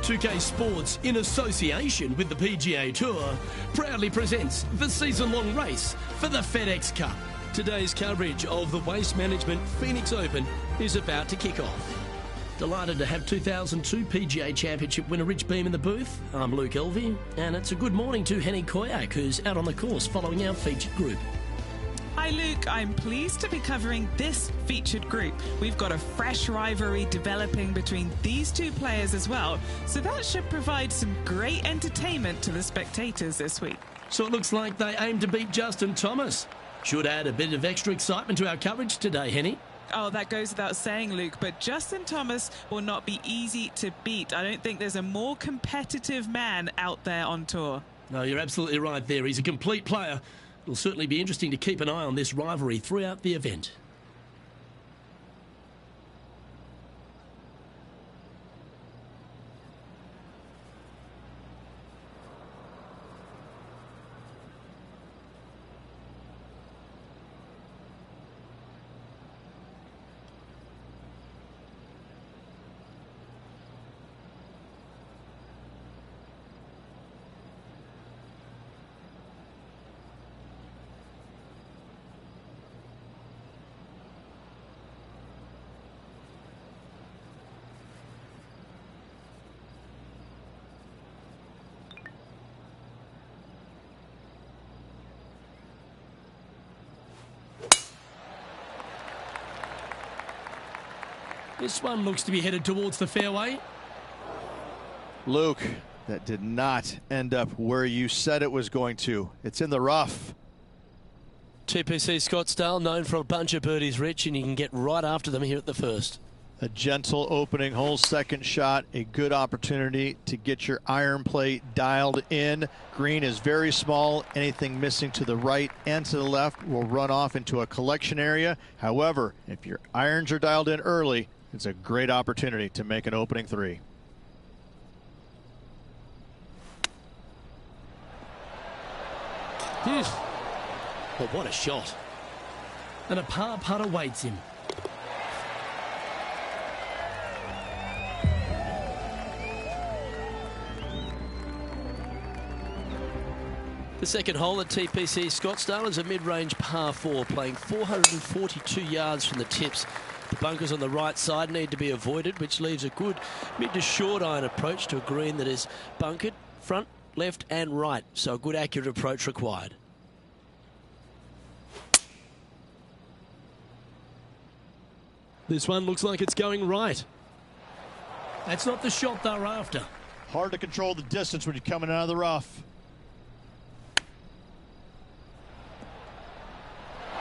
2K Sports, in association with the PGA Tour, proudly presents the season-long race for the Phenix Cup. Today's coverage of the Waste Management Phenix Open is about to kick off. Delighted to have 2002 PGA Championship winner Rich Beem in the booth. I'm Luke Elvey, and it's a good morning to Henny Koyak, who's out on the course following our featured group. Hi Luke, I'm pleased to be covering this featured group. We've got a fresh rivalry developing between these two players as well, so that should provide some great entertainment to the spectators this week. So it looks like they aim to beat Justin Thomas. Should add a bit of extra excitement to our coverage today, Henny. Oh, that goes without saying, Luke, but Justin Thomas will not be easy to beat. I don't think there's a more competitive man out there on tour. No, you're absolutely right there. He's a complete player. It'll certainly be interesting to keep an eye on this rivalry throughout the event. This one looks to be headed towards the fairway. Luke, that did not end up where you said it was going to. It's in the rough. TPC Scottsdale, known for a bunch of birdies, Rich, and you can get right after them here at the first. A gentle opening hole, second shot, a good opportunity to get your iron play dialed in. Green is very small. Anything missing to the right and to the left will run off into a collection area. However, if your irons are dialed in early, it's a great opportunity to make an opening three. Well, what a shot. And a par putt awaits him. The second hole at TPC Scottsdale is a mid-range par 4, playing 442 yards from the tips. The bunkers on the right side need to be avoided, which leaves a good mid to short iron approach to a green that is bunkered front, left and right. So a good accurate approach required. This one looks like it's going right. That's not the shot they're after. Hard to control the distance when you're coming out of the rough.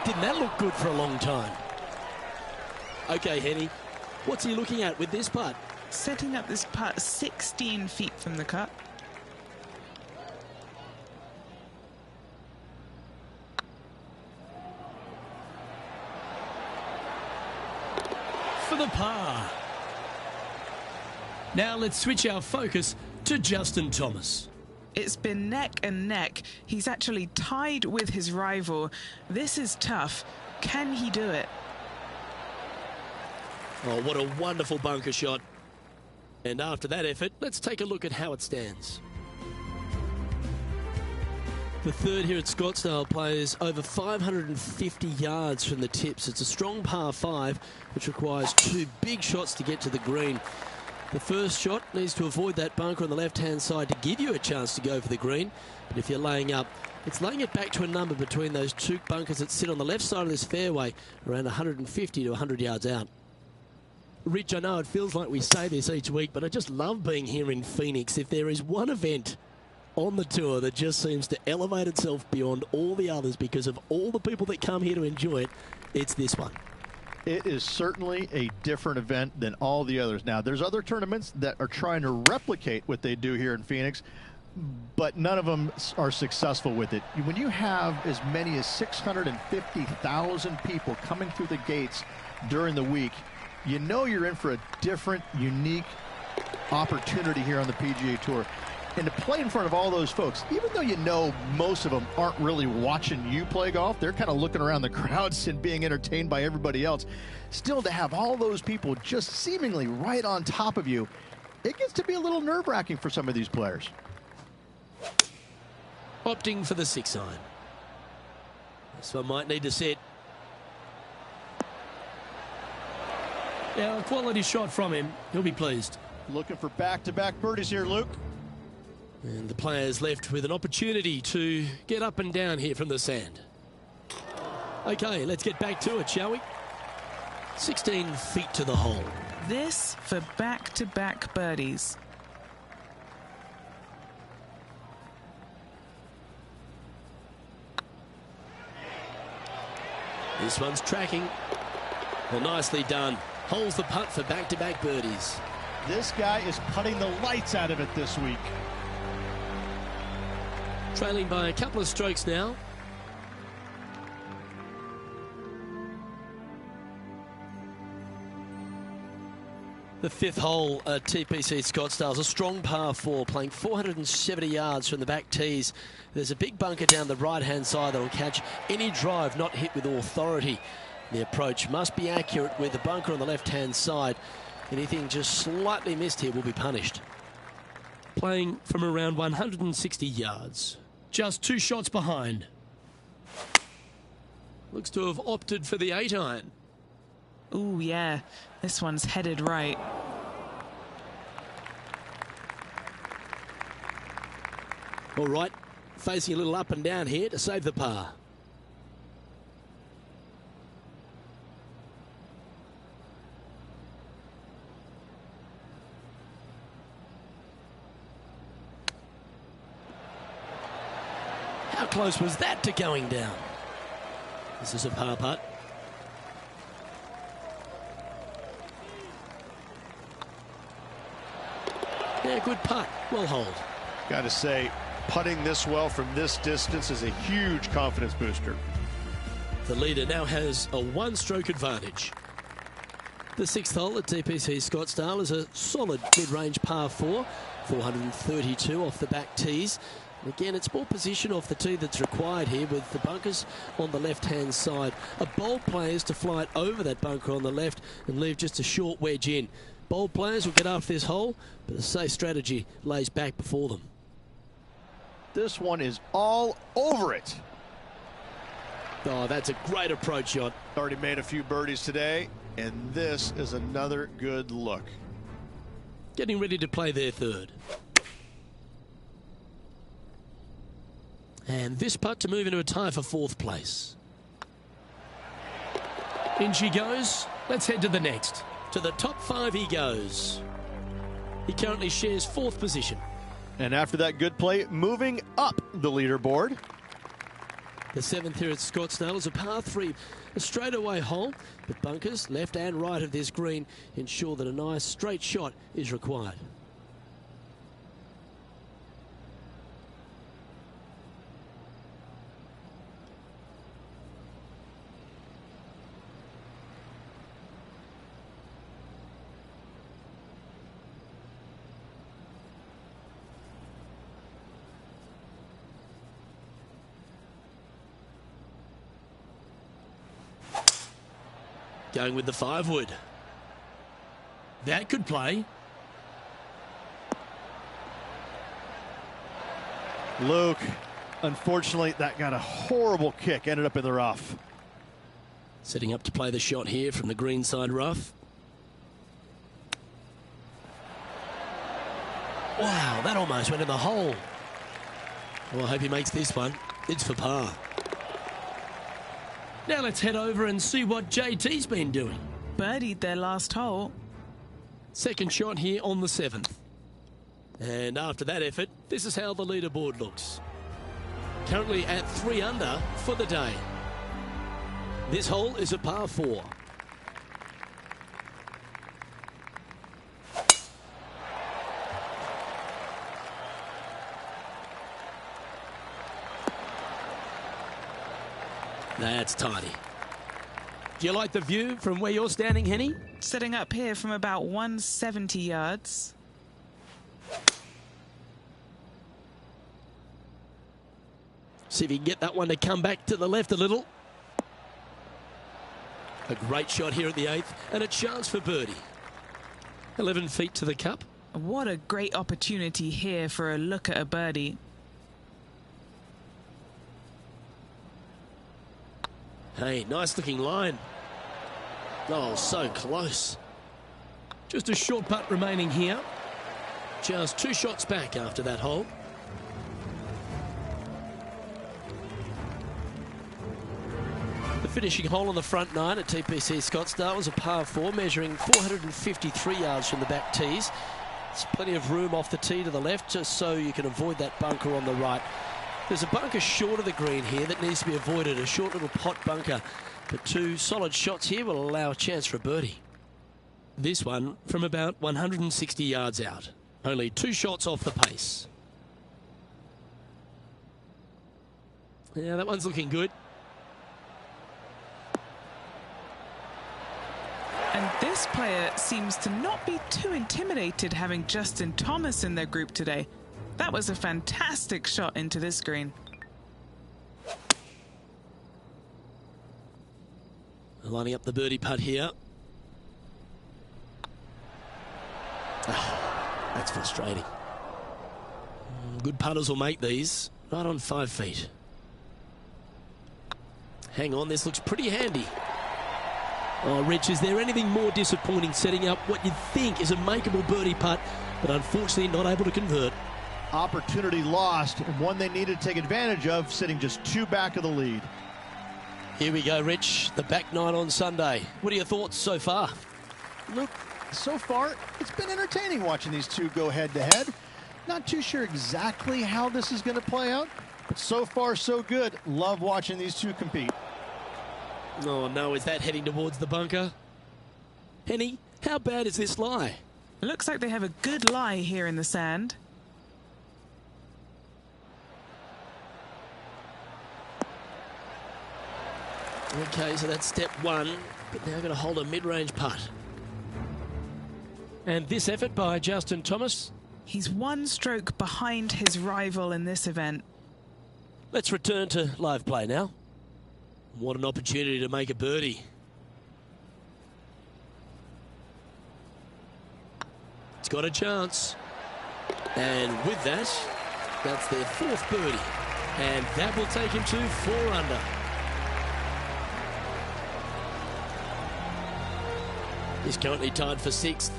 Didn't that look good for a long time? Okay, Henny, what's he looking at with this putt? Setting up this putt 16 feet from the cup. For the par. Now let's switch our focus to Justin Thomas. It's been neck and neck. He's actually tied with his rival. This is tough. Can he do it? Oh, what a wonderful bunker shot. And after that effort, let's take a look at how it stands. The third here at Scottsdale plays over 550 yards from the tips. It's a strong par 5, which requires two big shots to get to the green. The first shot needs to avoid that bunker on the left-hand side to give you a chance to go for the green. But if you're laying up, it's laying it back to a number between those two bunkers that sit on the left side of this fairway, around 150 to 100 yards out. Rich, I know it feels like we say this each week, but I just love being here in Phoenix. If there is one event on the tour that just seems to elevate itself beyond all the others because of all the people that come here to enjoy it, it's this one. It is certainly a different event than all the others. Now, there's other tournaments that are trying to replicate what they do here in Phoenix, but none of them are successful with it. When you have as many as 650,000 people coming through the gates during the week, you know you're in for a different, unique opportunity here on the PGA Tour. And to play in front of all those folks, even though you know most of them aren't really watching you play golf, they're kind of looking around the crowds and being entertained by everybody else. Still, to have all those people just seemingly right on top of you, it gets to be a little nerve-wracking for some of these players. Opting for the 6-iron. This one might need to set. Yeah, a quality shot from him. He'll be pleased. Looking for back-to-back birdies here, Luke. And the players left with an opportunity to get up and down here from the sand. Okay, let's get back to it, shall we? 16 feet to the hole. This for back-to-back birdies. This one's tracking. Well, nicely done. Holds the putt for back-to-back birdies. This guy is putting the lights out of it this week. Trailing by a couple of strokes now. The 5th hole at TPC Scottsdale is a strong par 4, playing 470 yards from the back tees. There's a big bunker down the right-hand side that will catch any drive not hit with authority. The approach must be accurate with the bunker on the left-hand side. Anything just slightly missed here will be punished. Playing from around 160 yards. Just 2 shots behind. Looks to have opted for the 8-iron. Ooh, yeah. This one's headed right. All right. Facing a little up and down here to save the par. How close was that to going down? This is a par putt. Yeah, good putt. Well hold. Got to say, putting this well from this distance is a huge confidence booster. The leader now has a 1-stroke advantage. The 6th hole at TPC Scottsdale is a solid mid-range par 4, 432 off the back tees. Again, it's more position off the tee that's required here with the bunkers on the left-hand side. A bold player is to fly it over that bunker on the left and leave just a short wedge in. Bold players will get after this hole, but a safe strategy lays back before them. This one is all over it. Oh, that's a great approach shot. Already made a few birdies today, and this is another good look. Getting ready to play their 3rd. And this putt to move into a tie for 4th place. In she goes. Let's head to the next. To the top 5 he goes. He currently shares 4th position. And after that good play, moving up the leaderboard. The 7th here at Scottsdale is a par 3, a straightaway hole, but bunkers left and right of this green ensure that a nice straight shot is required. Going with the 5-wood. That could play. Luke, unfortunately, that got a horrible kick. Ended up in the rough. Setting up to play the shot here from the green side rough. Wow, that almost went in the hole. Well, I hope he makes this one. It's for par. Now let's head over and see what JT's been doing. Birdied their last hole. 2nd shot here on the 7th. And after that effort, this is how the leaderboard looks. Currently at 3 under for the day. This hole is a par 4. That's tidy. Do you like the view from where you're standing, Henny? Setting up here from about 170 yards. See if he can get that one to come back to the left a little. A great shot here at the 8th and a chance for birdie. 11 feet to the cup. What a great opportunity here for a look at a birdie. Hey, nice looking line. Oh, so close. Just a short putt remaining here. Just 2 shots back after that hole. The finishing hole on the front 9 at TPC Scottsdale was a par 4 measuring 453 yards from the back tees. There's plenty of room off the tee to the left just so you can avoid that bunker on the right. There's a bunker short of the green here that needs to be avoided, a short little pot bunker. But 2 solid shots here will allow a chance for a birdie. This one from about 160 yards out. Only 2 shots off the pace. Yeah, that one's looking good. And this player seems to not be too intimidated having Justin Thomas in their group today. That was a fantastic shot into this green. Lining up the birdie putt here. Oh, that's frustrating. Good putters will make these. Right on 5 feet. Hang on, this looks pretty handy. Oh, Rich, is there anything more disappointing setting up what you'd think is a makeable birdie putt, but unfortunately not able to convert? Opportunity lost, and one they needed to take advantage of, sitting just 2 back of the lead. Here we go, Rich. The back 9 on Sunday. What are your thoughts so far? Look, so far, it's been entertaining watching these two go head-to-head. Not too sure exactly how this is going to play out, but so far, so good. Love watching these two compete. Oh, no, is that heading towards the bunker? Henny, how bad is this lie? It looks like they have a good lie here in the sand. Okay, so that's step 1, but now going to hold a mid-range putt. And this effort by Justin Thomas. He's 1 stroke behind his rival in this event. Let's return to live play now. What an opportunity to make a birdie. It's got a chance. And with that, that's their 4th birdie. And that will take him to 4 under. He's currently tied for 6th.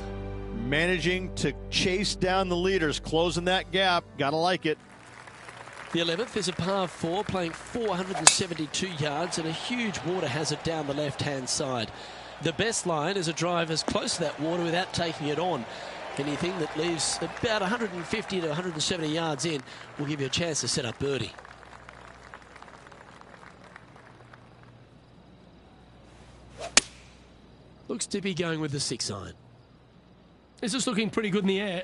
Managing to chase down the leaders, closing that gap. Gotta like it. The 11th is a par 4, playing 472 yards and a huge water hazard down the left-hand side. The best line is a drive as close to that water without taking it on. Anything that leaves about 150 to 170 yards in will give you a chance to set up birdie. Looks to be going with the 6 iron. This is looking pretty good in the air.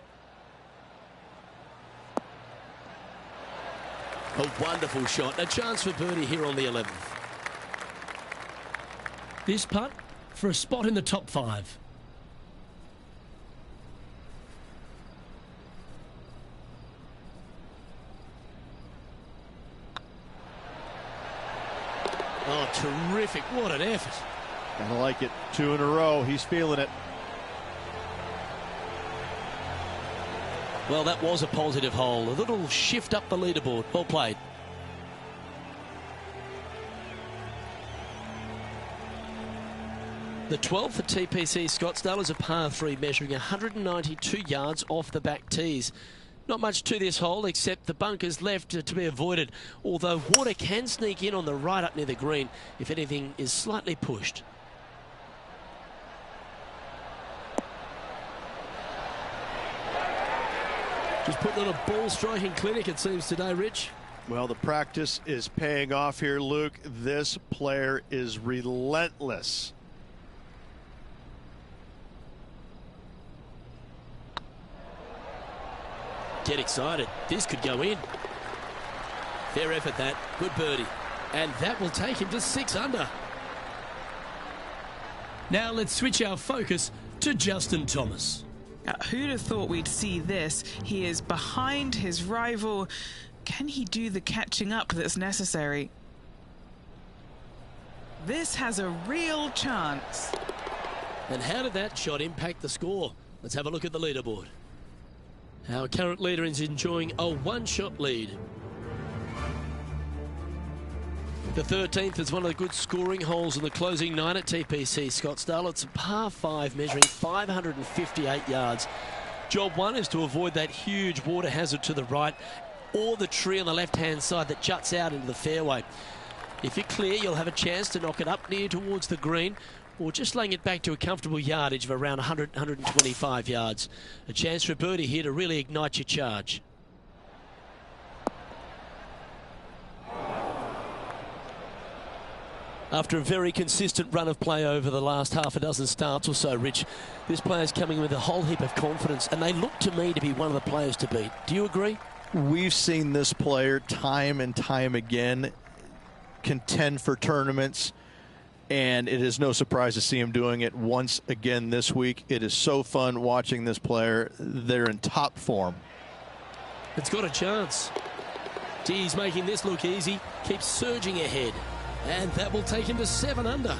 A wonderful shot. A chance for birdie here on the 11th. This putt for a spot in the top 5. Oh, terrific. What an effort. Gotta like it. 2 in a row. He's feeling it. Well, that was a positive hole. A little shift up the leaderboard. Well played. The 12th at TPC Scottsdale is a par 3 measuring 192 yards off the back tees. Not much to this hole except the bunkers left to be avoided, although water can sneak in on the right up near the green if anything is slightly pushed. Just putting on a ball striking clinic, it seems, today, Rich. Well, the practice is paying off here, Luke. This player is relentless. Get excited. This could go in. Fair effort, that. Good birdie. And that will take him to 6 under. Now let's switch our focus to Justin Thomas. Who'd have thought we'd see this? He is behind his rival. Can he do the catching up that's necessary? This has a real chance. And how did that shot impact the score? Let's have a look at the leaderboard. Our current leader is enjoying a one-shot lead. The 13th is one of the good scoring holes in the closing 9 at TPC Scottsdale. It's a par 5 measuring 558 yards. Job 1 is to avoid that huge water hazard to the right or the tree on the left-hand side that juts out into the fairway. If you're clear, you'll have a chance to knock it up near towards the green or just laying it back to a comfortable yardage of around 100, 125 yards. A chance for a birdie here to really ignite your charge. After a very consistent run of play over the last half a dozen starts or so, Rich, this player's coming with a whole heap of confidence, and they look to me to be one of the players to beat. Do you agree? We've seen this player time and time again contend for tournaments, and it is no surprise to see him doing it once again this week. It is so fun watching this player. They're in top form. It's got a chance. He's making this look easy, keeps surging ahead. And that will take him to 7 under.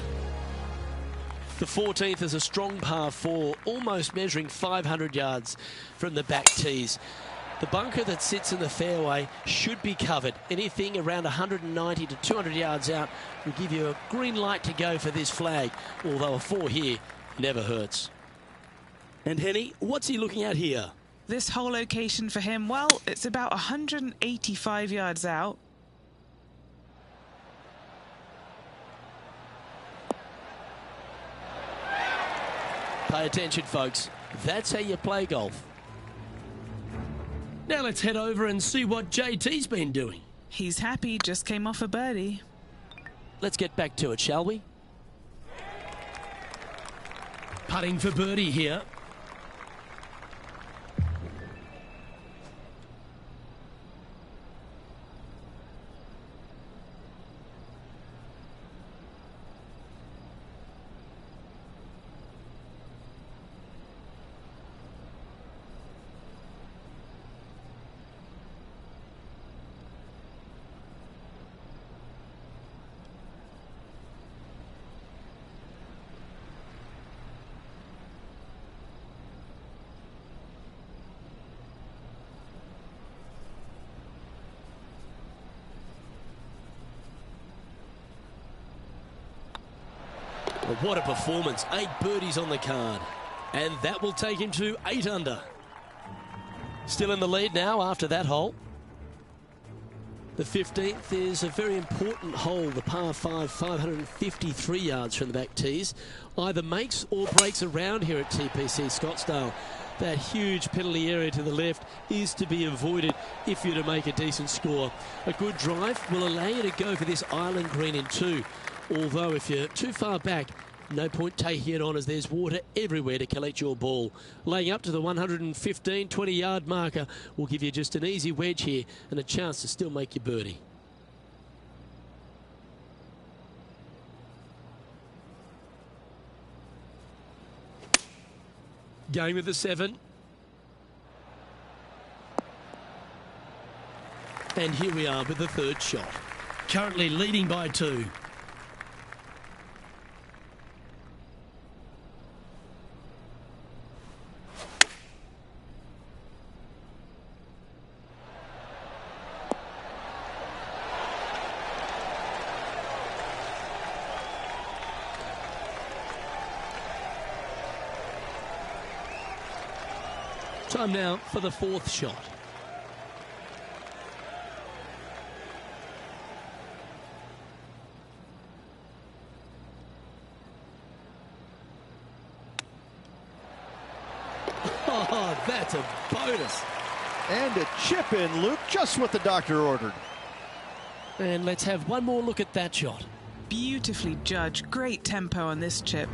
The 14th is a strong par 4, almost measuring 500 yards from the back tees. The bunker that sits in the fairway should be covered. Anything around 190 to 200 yards out will give you a green light to go for this flag, although a 4 here never hurts. And Henny, what's he looking at here? This whole location for him, well, it's about 185 yards out. Pay attention, folks. That's how you play golf. Now let's head over and see what JT's been doing. He's happy, just came off a birdie. Let's get back to it, shall we? Putting for birdie here. Well, what a performance. 8 birdies on the card. And that will take him to 8 under. Still in the lead now after that hole. The 15th is a very important hole, the par 5, 553 yards from the back tees. Either makes or breaks around here at TPC Scottsdale. That huge penalty area to the left is to be avoided if you're to make a decent score. A good drive will allow you to go for this island green in 2. Although if you're too far back, no point taking it on as there's water everywhere to collect your ball. Laying up to the 115, 20-yard marker will give you just an easy wedge here and a chance to still make your birdie. Going with the 7. And here we are with the 3rd shot. Currently leading by 2. Time now for the 4th shot. Oh, that's a bonus. And a chip in, Luke, just what the doctor ordered. And let's have one more look at that shot. Beautifully judged. Great tempo on this chip.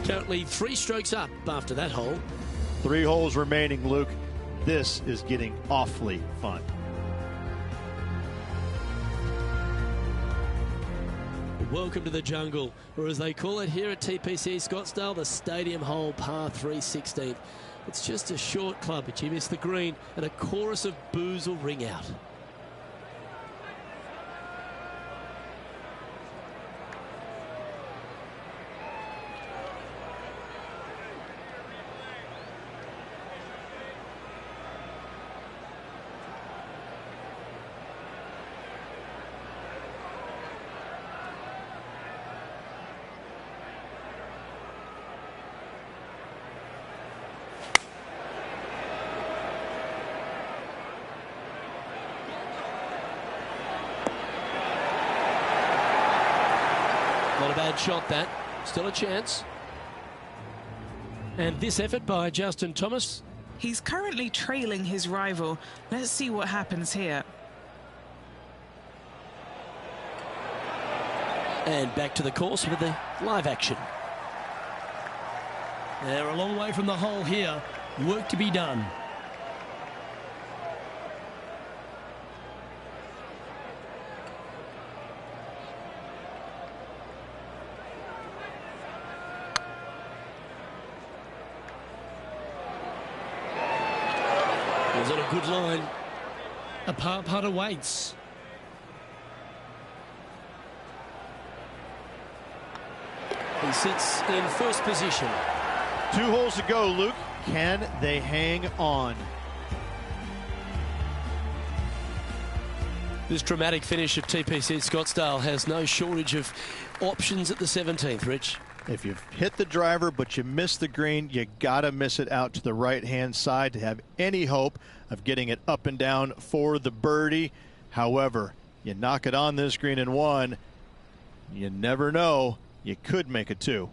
Currently 3 strokes up after that hole. 3 holes remaining, Luke. This is getting awfully fun. welcome to the jungle, or as they call it here at TPC Scottsdale, the Stadium Hole Par 3 16th. It's just a short club, but you miss the green, and a chorus of boos will ring out. Not a bad shot, that. Still a chance. And this effort by Justin Thomas. He's currently trailing his rival. Let's see what happens here. And back to the course with the live action. They're a long way from the hole here. Work to be done. Was on a good line. A par putt awaits. He sits in first position. 2 holes to go, Luke. Can they hang on? This dramatic finish of TPC Scottsdale has no shortage of options at the 17th, Rich. If you've hit the driver but you miss the green, you gotta miss it out to the right-hand side to have any hope of getting it up and down for the birdie. However, you knock it on this green in 1, you never know, you could make it 2.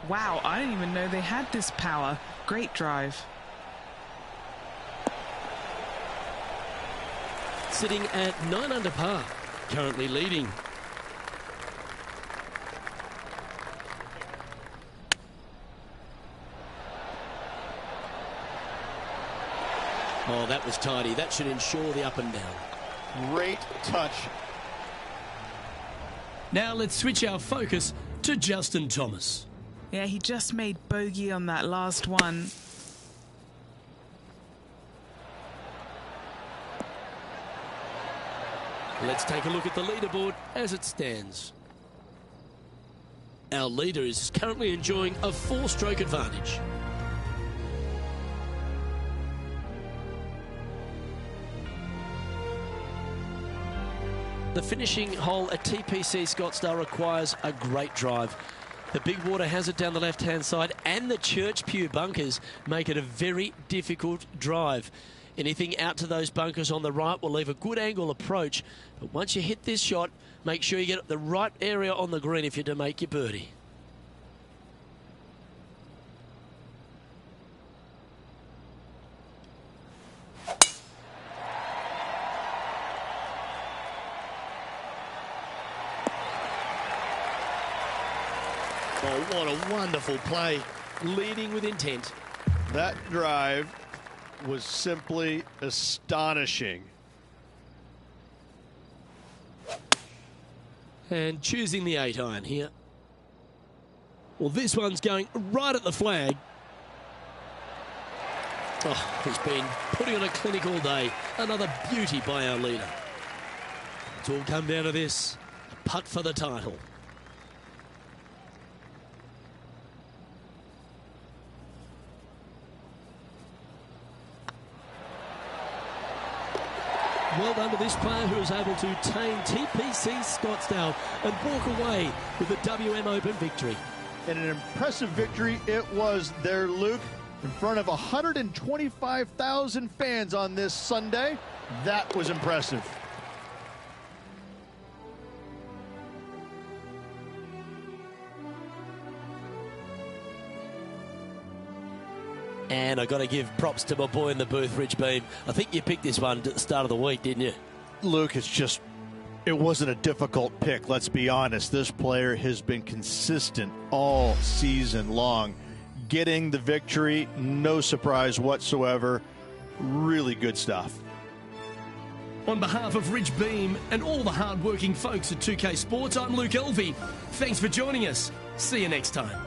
Wow, I didn't even know they had this power. Great drive. Sitting at 9 under par, currently leading. Oh, that was tidy. That should ensure the up and down. Great touch. Now let's switch our focus to Justin Thomas. Yeah, he just made bogey on that last one. Let's take a look at the leaderboard as it stands. Our leader is currently enjoying a 4-stroke advantage. The finishing hole at TPC Scottsdale requires a great drive. The big water has it down the left-hand side, and the Church Pew bunkers make it a very difficult drive. Anything out to those bunkers on the right will leave a good angle approach, but once you hit this shot, make sure you get the right area on the green if you're to make your birdie. Oh, what a wonderful play. Leading with intent. That drive was simply astonishing. And choosing the 8-iron here. Well, this one's going right at the flag. Oh, he's been putting on a clinic all day. Another beauty by our leader. It's all come down to this. A putt for the title. Well done to this player who was able to tame TPC Scottsdale and walk away with the WM Open victory. And an impressive victory it was there, Luke, in front of 125,000 fans on this Sunday. That was impressive. And I've got to give props to my boy in the booth, Rich Beam. I think you picked this one at the start of the week, didn't you? Luke, it wasn't a difficult pick, let's be honest. This player has been consistent all season long. Getting the victory, no surprise whatsoever. Really good stuff. On behalf of Rich Beam and all the hard-working folks at 2K Sports, I'm Luke Elvey. Thanks for joining us. See you next time.